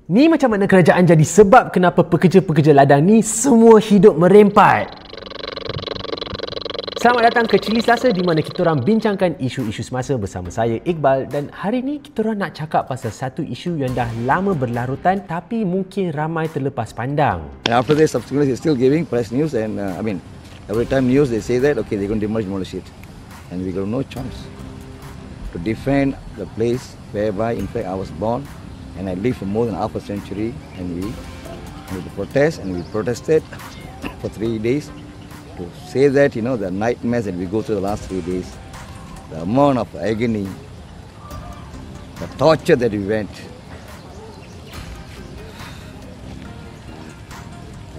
Ni macam mana kerajaan jadi sebab kenapa pekerja-pekerja ladang ni semua hidup merempat? Selamat datang ke Cili Selasa di mana kita orang bincangkan isu-isu semasa bersama saya Iqbal, dan hari ni kita orang nak cakap pasal satu isu yang dah lama berlarutan tapi mungkin ramai terlepas pandang. And after this, subsequently, they're still giving press news, and every time news they say that okay, they're going to demolish it, and we got no chance to defend the place whereby in fact I was born and I lived for more than half a century, and we protest, and we protested for 3 days to say that, you know, the nightmares that we go through the last 3 days, the amount of agony, the torture that we went.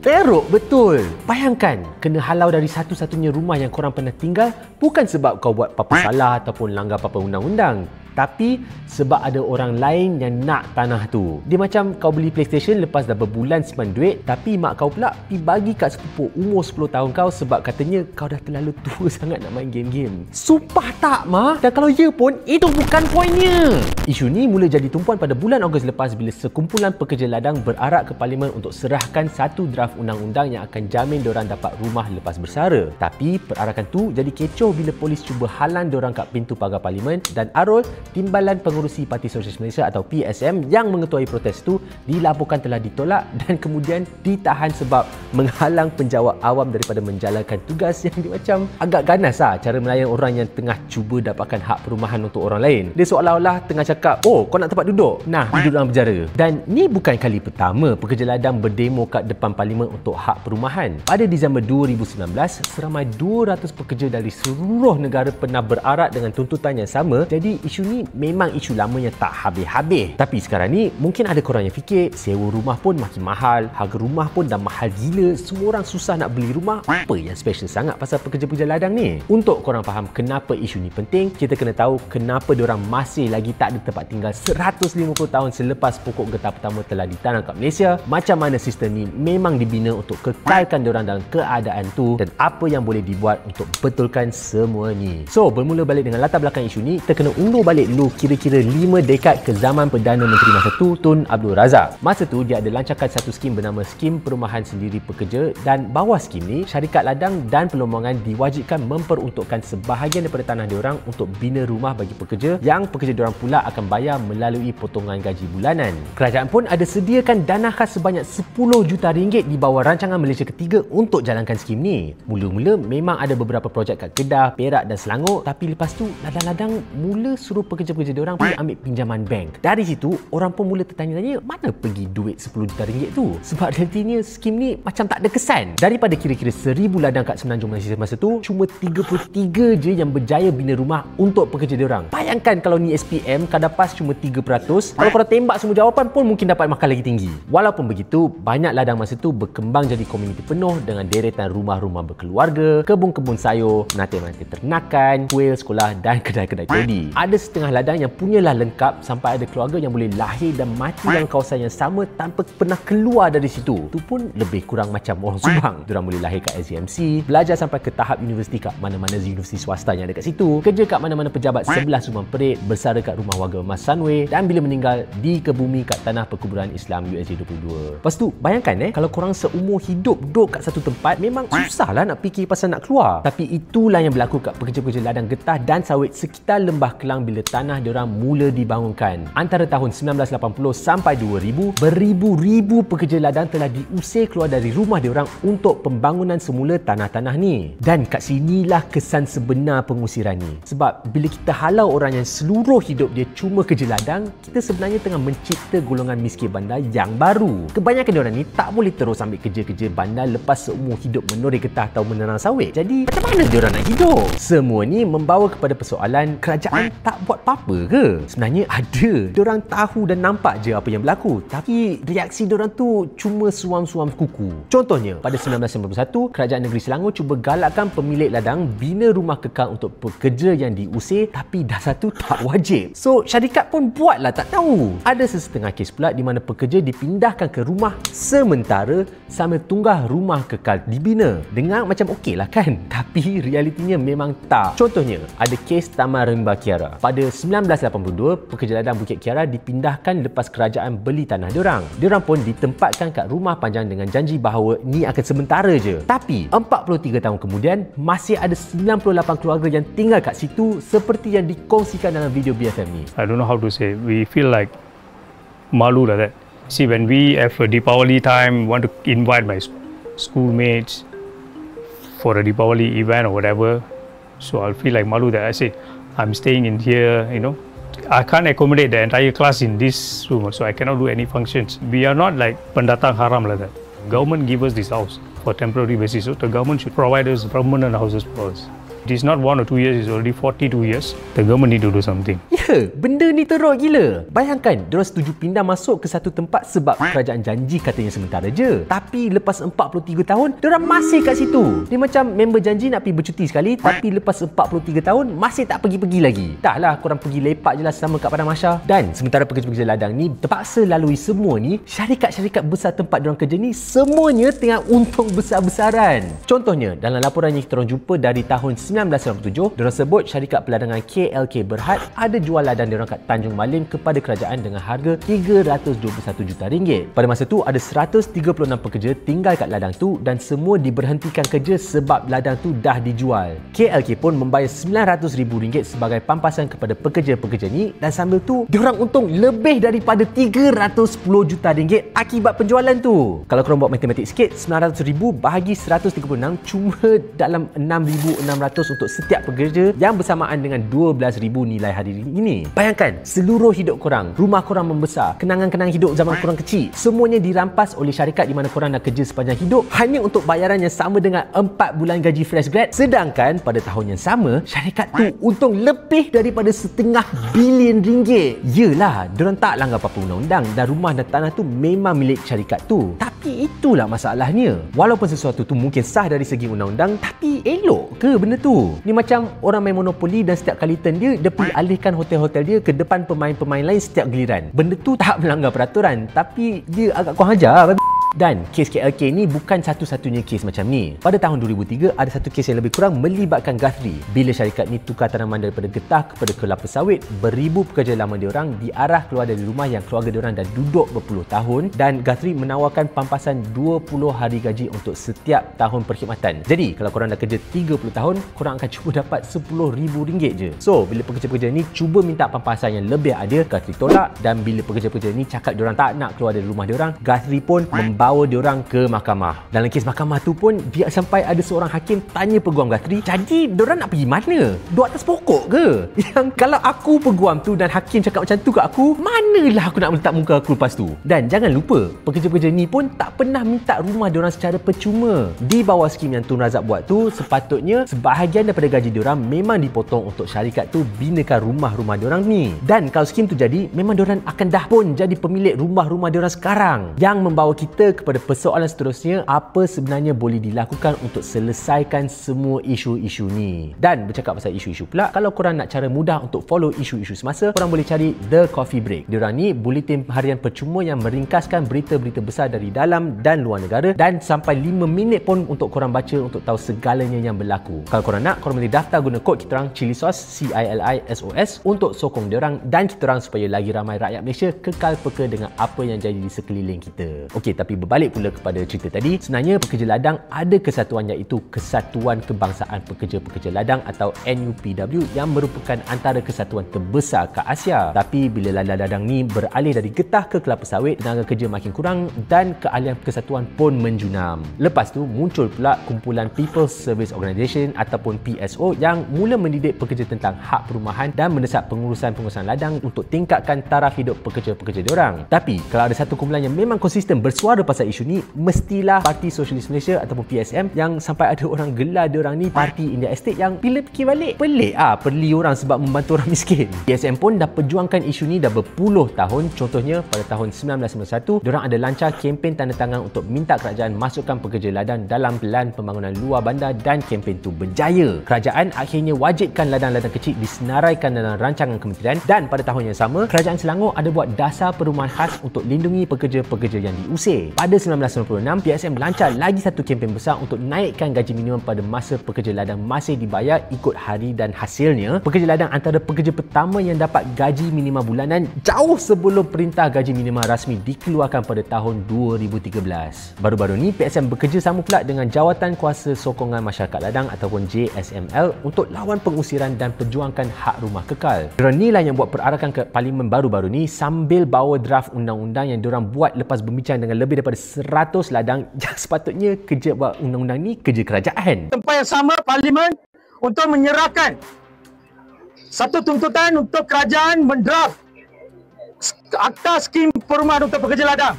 Teruk betul. Bayangkan kena halau dari satu-satunya rumah yang korang pernah tinggal bukan sebab kau buat apa-apa salah ataupun langgar apa-apa undang-undang, tapi sebab ada orang lain yang nak tanah tu. Dia macam kau beli PlayStation lepas dah berbulan simpan duit, tapi mak kau pula pergi bagi kat sepupu umur 10 tahun kau sebab katanya kau dah terlalu tua sangat nak main game-game. Sumpah tak, Ma? Dan kalau ya pun, itu bukan poinnya. Isu ni mula jadi tumpuan pada bulan Ogos lepas bila sekumpulan pekerja ladang berarak ke Parlimen untuk serahkan satu draft undang-undang yang akan jamin diorang dapat rumah lepas bersara. Tapi perarakan tu jadi kecoh bila polis cuba halang diorang kat pintu pagar Parlimen, dan Arul, Timbalan Pengurusi Parti Sosialis Malaysia atau PSM yang mengetuai protes tu, dilaporkan telah ditolak dan kemudian ditahan sebab menghalang penjawat awam daripada menjalankan tugas. Yang dia macam agak ganas lah cara melayan orang yang tengah cuba dapatkan hak perumahan untuk orang lain. Dia seolah-olah tengah cakap, oh kau nak tempat duduk? Nah, duduk dalam penjara. Dan ni bukan kali pertama pekerja ladang berdemo kat depan Parlimen untuk hak perumahan. Pada Disember 2019, seramai 200 pekerja dari seluruh negara pernah berarak dengan tuntutan yang sama. Jadi isu ni memang isu lama yang tak habis-habis. Tapi sekarang ni mungkin ada korang yang fikir sewa rumah pun makin mahal, harga rumah pun dah mahal gila, semua orang susah nak beli rumah. Apa yang special sangat pasal pekerja-pekerja ladang ni? Untuk korang faham kenapa isu ni penting, kita kena tahu kenapa diorang masih lagi tak ada tempat tinggal 150 tahun selepas pokok getah pertama telah ditanam kat Malaysia. Macam mana sistem ni memang dibina untuk kekalkan diorang dalam keadaan tu, dan apa yang boleh dibuat untuk betulkan semua ni. So, bermula balik dengan latar belakang isu ni, kita kena undur balik dulu kira-kira 5 dekad ke zaman Perdana Menteri masa tu, Tun Abdul Razak. Masa tu dia ada lancarkan satu skim bernama Skim Perumahan Sendiri Pekerja, dan bawah skim ni syarikat ladang dan pelombongan diwajibkan memperuntukkan sebahagian daripada tanah diorang untuk bina rumah bagi pekerja, yang pekerja diorang pula akan bayar melalui potongan gaji bulanan. Kerajaan pun ada sediakan dana khas sebanyak 10 juta ringgit di bawah rancangan Malaysia Ketiga untuk jalankan skim ni. Mula-mula memang ada beberapa projek kat Kedah, Perak dan Selangor, tapi lepas tu ladang-ladang mula suruh pekerja-pekerja diorang pergi ambil pinjaman bank. Dari situ orang pun mula tertanya-tanya mana pergi duit 10 juta ringgit tu, sebab realitinya skim ni macam tak ada kesan. Daripada kira-kira 1000 ladang kat Semenanjung Malaysia masa tu, cuma 33 je yang berjaya bina rumah untuk pekerja diorang. Bayangkan kalau ni SPM kadar pas cuma 3%, kalau korang tembak semua jawapan pun mungkin dapat markah lagi tinggi. Walaupun begitu, banyak ladang masa tu berkembang jadi komuniti penuh dengan deretan rumah-rumah berkeluarga, kebun-kebun sayur, menanti-menanti ternakan, kuil, sekolah dan kedai-kedai todi. Ada setengah ladang yang punyalah lengkap sampai ada keluarga yang boleh lahir dan mati dalam kawasan yang sama tanpa pernah keluar dari situ. Itu pun lebih kurang macam orang Subang. Diorang boleh lahir kat SCMC, belajar sampai ke tahap universiti kat mana-mana universiti swasta yang ada kat situ, kerja kat mana-mana pejabat sebelah Subang Perit, bersara kat rumah warga Mas Sunway, dan bila meninggal dikebumi kat tanah perkuburan Islam USJ 22. Lepas tu bayangkan kalau korang seumur hidup duduk kat satu tempat, memang susahlah nak fikir pasal nak keluar. Tapi itulah yang berlaku kat pekerja-pekerja ladang getah dan sawit sekitar Lembah Kelang bila tanah diorang mula dibangunkan. Antara tahun 1980 sampai 2000, beribu-ribu pekerja ladang telah diusir keluar dari rumah diorang untuk pembangunan semula tanah-tanah ni. Dan kat sinilah kesan sebenar pengusiran ni. Sebab bila kita halau orang yang seluruh hidup dia cuma kerja ladang, kita sebenarnya tengah mencipta golongan miskin bandar yang baru. Kebanyakan diorang ni tak boleh terus ambil kerja-kerja bandar lepas seumur hidup menori getah atau menanam sawit. Jadi macam mana diorang nak hidup? Semua ni membawa kepada persoalan, kerajaan tak buat apa-apa ke? Sebenarnya ada. Diorang tahu dan nampak je apa yang berlaku, tapi reaksi diorang tu cuma suam-suam kuku. Contohnya, pada 1991, Kerajaan Negeri Selangor cuba galakkan pemilik ladang bina rumah kekal untuk pekerja yang diusir, tapi dasar tu tak wajib. So, syarikat pun buatlah tak tahu. Ada sesetengah kes pula di mana pekerja dipindahkan ke rumah sementara sambil tunggah rumah kekal dibina. Dengar macam okey lah kan? Tapi realitinya memang tak. Contohnya, ada kes Taman Rimba Kiara. Pada 1982, pekerja ladang Bukit Kiara dipindahkan lepas kerajaan beli tanah diorang. Diorang pun ditempatkan kat rumah panjang dengan janji bahawa ni akan sementara je. Tapi 43 tahun kemudian, masih ada 98 keluarga yang tinggal kat situ seperti yang dikongsikan dalam video BFM ni. I don't know how to say. We feel like malu like that. See, when we have a Deepavali time, want to invite my schoolmates for a Deepavali event or whatever, so I'll feel like malu that I say, I'm staying in here, you know. I can't accommodate the entire class in this room, so I cannot do any functions. We are not like pendatang haram like that. Government give us this house for temporary basis, so the government should provide us permanent houses for us. It is not 1 or 2 years, it's already 42 years. The government need to do something. Ya, benda ni teruk gila. Bayangkan, diorang setuju pindah masuk ke satu tempat sebab kerajaan janji katanya sementara je. Tapi lepas 43 tahun, diorang masih kat situ. Dia macam member janji nak pergi bercuti sekali, tapi lepas 43 tahun, masih tak pergi-pergi lagi. Dah lah, korang pergi lepak je lah sama kat Padang Masyar. Dan sementara pekerja-pekerja ladang ni terpaksa lalui semua ni, syarikat-syarikat besar tempat diorang kerja ni, semuanya tengah untung besar-besaran. Contohnya, dalam laporan yang kita orang jumpa dari tahun 1997, diorang sebut syarikat peladangan KLK Berhad ada jual ladang diorang kat Tanjung Malim kepada kerajaan dengan harga RM321 juta. Pada masa tu ada 136 pekerja tinggal kat ladang tu dan semua diberhentikan kerja sebab ladang tu dah dijual. KLK pun membayar RM900,000 sebagai pampasan kepada pekerja-pekerja ni dan sambil tu diorang untung lebih daripada RM310 juta akibat penjualan tu. Kalau korang buat matematik sikit, RM900,000 bahagi 136 cuma dalam RM6,600 untuk setiap pekerja yang bersamaan dengan RM12,000 nilai hari ini. Bayangkan, seluruh hidup korang, rumah korang membesar, kenangan-kenangan hidup zaman korang kecil, semuanya dirampas oleh syarikat di mana korang nak kerja sepanjang hidup hanya untuk bayaran yang sama dengan 4 bulan gaji fresh grad. Sedangkan pada tahun yang sama, syarikat tu untung lebih daripada RM500 bilion. Yelah, diorang tak langgar apa-apa undang-undang dan rumah dan tanah tu memang milik syarikat tu. Tapi itulah masalahnya. Walaupun sesuatu tu mungkin sah dari segi undang-undang, tapi elok ke benda tu? Ni macam orang main monopoli dan setiap kali turn dia pergi alihkan hotel-hotel dia ke depan pemain-pemain lain setiap giliran. Benda tu tak melanggar peraturan, tapi dia agak kurang ajar. Dan kes KLK ni bukan satu-satunya kes macam ni. Pada tahun 2003, ada satu kes yang lebih kurang melibatkan Guthrie. Bila syarikat ni tukar tanaman daripada getah kepada kelapa sawit, beribu pekerja lama diorang diarah keluar dari rumah yang keluarga diorang dah duduk berpuluh tahun dan Guthrie menawarkan pampasan 20 hari gaji untuk setiap tahun perkhidmatan. Jadi, kalau korang dah kerja 30 tahun, korang akan cuba dapat RM10,000 je. So, bila pekerja-pekerja ni cuba minta pampasan yang lebih adil, Guthrie tolak, dan bila pekerja-pekerja ni cakap diorang tak nak keluar dari rumah diorang, Guthrie pun bawa diorang ke mahkamah. Dalam kes mahkamah tu pun dia sampai ada seorang hakim tanya peguam Guthrie, jadi diorang nak pergi mana? Duduk atas pokok ke? Yang kalau aku peguam tu dan hakim cakap macam tu kat aku, manalah aku nak letak muka aku lepas tu? Dan jangan lupa, pekerja-pekerja ni pun tak pernah minta rumah diorang secara percuma. Di bawah skim yang Tun Razak buat tu, sepatutnya sebahagian daripada gaji diorang memang dipotong untuk syarikat tu binakan rumah-rumah diorang ni. Dan kalau skim tu jadi, memang diorang akan dah pun jadi pemilik rumah-rumah diorang sekarang. Yang membawa kita kepada persoalan seterusnya, apa sebenarnya boleh dilakukan untuk selesaikan semua isu-isu ni. Dan bercakap pasal isu-isu pula, kalau korang nak cara mudah untuk follow isu-isu semasa, korang boleh cari The Coffee Break. Diorang ni buletin harian percuma yang meringkaskan berita-berita besar dari dalam dan luar negara dan sampai 5 minit pun untuk korang baca untuk tahu segalanya yang berlaku. Kalau korang nak, korang boleh daftar guna kod kita orang Chilisos, CILISOS, untuk sokong diorang dan kita orang supaya lagi ramai rakyat Malaysia kekal peka dengan apa yang jadi di sekeliling kita. Okey, tapi berbalik pula kepada cerita tadi, sebenarnya pekerja ladang ada kesatuan iaitu Kesatuan Kebangsaan Pekerja-Pekerja Ladang atau NUPW yang merupakan antara kesatuan terbesar ke Asia. Tapi bila ladang-ladang ni beralih dari getah ke kelapa sawit, tenaga kerja makin kurang dan keahlian kesatuan pun menjunam. Lepas tu muncul pula kumpulan People's Service Organisation ataupun PSO yang mula mendidik pekerja tentang hak perumahan dan mendesak pengurusan-pengurusan ladang untuk tingkatkan taraf hidup pekerja-pekerja diorang. Tapi kalau ada satu kumpulan yang memang konsisten bersuara pasal isu ni, mestilah Parti Sosialis Malaysia ataupun PSM, yang sampai ada orang gelar diorang ni Parti India Estate, yang bila fikir balik, pelik perli orang sebab membantu orang miskin. PSM pun dah perjuangkan isu ni dah berpuluh tahun. Contohnya pada tahun 1991, diorang ada lancar kempen tanda tangan untuk minta kerajaan masukkan pekerja ladang dalam Pelan Pembangunan Luar Bandar dan kempen tu berjaya. Kerajaan akhirnya wajibkan ladang-ladang kecil disenaraikan dalam rancangan kementerian dan pada tahun yang sama, Kerajaan Selangor ada buat dasar perumahan khas untuk lindungi pekerja-pekerja yang diusir. pada 1996, PSM lancar lagi satu kempen besar untuk naikkan gaji minimum pada masa pekerja ladang masih dibayar ikut hari dan hasilnya, pekerja ladang antara pekerja pertama yang dapat gaji minima bulanan jauh sebelum perintah gaji minima rasmi dikeluarkan pada tahun 2013. Baru-baru ni, PSM bekerja sama pula dengan Jawatan Kuasa Sokongan Masyarakat Ladang ataupun JSML untuk lawan pengusiran dan perjuangkan hak rumah kekal. Diorang ni lah yang buat perarakan ke Parlimen baru-baru ni sambil bawa draft undang-undang yang diorang buat lepas berbincang dengan lebih daripada 100 ladang yang sepatutnya kerja buat undang-undang ni kerja kerajaan. Tempat yang sama Parlimen untuk menyerahkan satu tuntutan untuk kerajaan mendraft akta skim perumahan untuk pekerja ladang.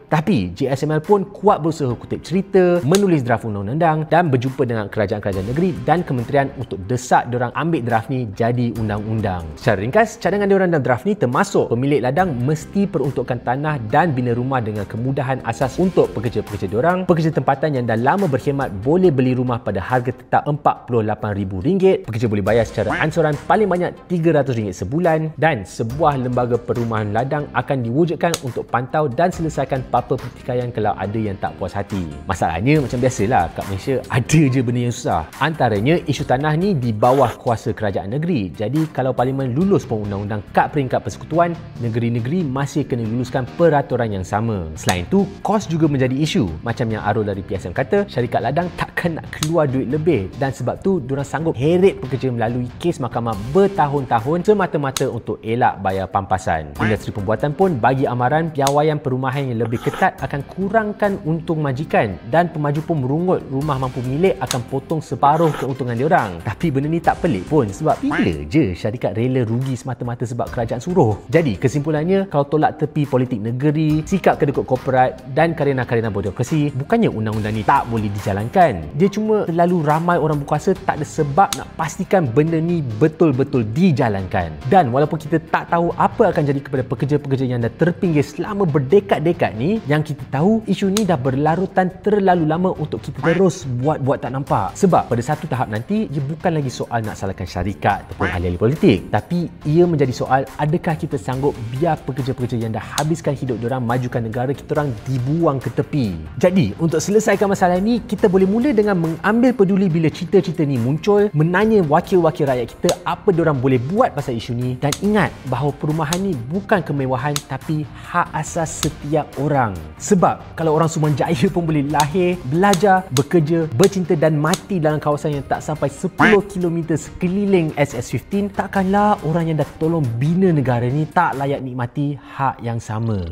Tapi JSML pun kuat berusaha kutip cerita, menulis draft undang-undang dan berjumpa dengan kerajaan-kerajaan negeri dan kementerian untuk desak diorang ambil draft ni jadi undang-undang. Secara ringkas, cadangan diorang dalam draft ni termasuk pemilik ladang mesti peruntukkan tanah dan bina rumah dengan kemudahan asas untuk pekerja-pekerja diorang. Pekerja tempatan yang dah lama berkhidmat boleh beli rumah pada harga tetap RM48,000. Pekerja boleh bayar secara ansuran paling banyak RM300 sebulan dan sebuah lembaga perumahan ladang akan diwujudkan untuk pantau dan selesaikan apa pertikaian kalau ada yang tak puas hati. Masalahnya macam biasalah kat Malaysia ada je benda yang susah. Antaranya isu tanah ni di bawah kuasa kerajaan negeri. Jadi kalau Parlimen lulus pun undang-undang kad peringkat persekutuan, negeri-negeri masih kena luluskan peraturan yang sama. Selain tu, kos juga menjadi isu. Macam yang Arul dari PSM kata, syarikat ladang takkan nak keluar duit lebih dan sebab tu diorang sanggup heret pekerja melalui kes mahkamah bertahun-tahun semata-mata untuk elak bayar pampasan. Industri pembuatan pun bagi amaran piawaian perumahan yang lebih ketat akan kurangkan untung majikan dan pemaju pun merungut rumah mampu milik akan potong separuh keuntungan diorang. Tapi benda ni tak pelik pun sebab bila je syarikat rela rugi semata-mata sebab kerajaan suruh. Jadi kesimpulannya, kalau tolak tepi politik negeri, sikap kedekut korporat dan karena-karena birokrasi, bukannya undang-undang ni tak boleh dijalankan. Dia cuma terlalu ramai orang berkuasa tak ada sebab nak pastikan benda ni betul-betul dijalankan. Dan walaupun kita tak tahu apa akan jadi kepada pekerja-pekerja yang dah terpinggir selama berdekad-dekad ni, yang kita tahu isu ni dah berlarutan terlalu lama untuk kita terus buat-buat tak nampak. Sebab pada satu tahap nanti, ia bukan lagi soal nak salahkan syarikat ataupun ahli-ahli politik, tapi ia menjadi soal adakah kita sanggup biar pekerja-pekerja yang dah habiskan hidup diorang majukan negara kita orang dibuang ke tepi. Jadi untuk selesaikan masalah ni, kita boleh mula dengan mengambil peduli bila cerita-cerita ni muncul, menanya wakil-wakil rakyat kita apa diorang boleh buat pasal isu ni, dan ingat bahawa perumahan ni bukan kemewahan tapi hak asas setiap orang. Sebab kalau orang Sumanjaya pun boleh lahir, belajar, bekerja, bercinta dan mati dalam kawasan yang tak sampai 10 km sekeliling SS15, takkanlah orang yang dah tolong bina negara ni tak layak nikmati hak yang sama.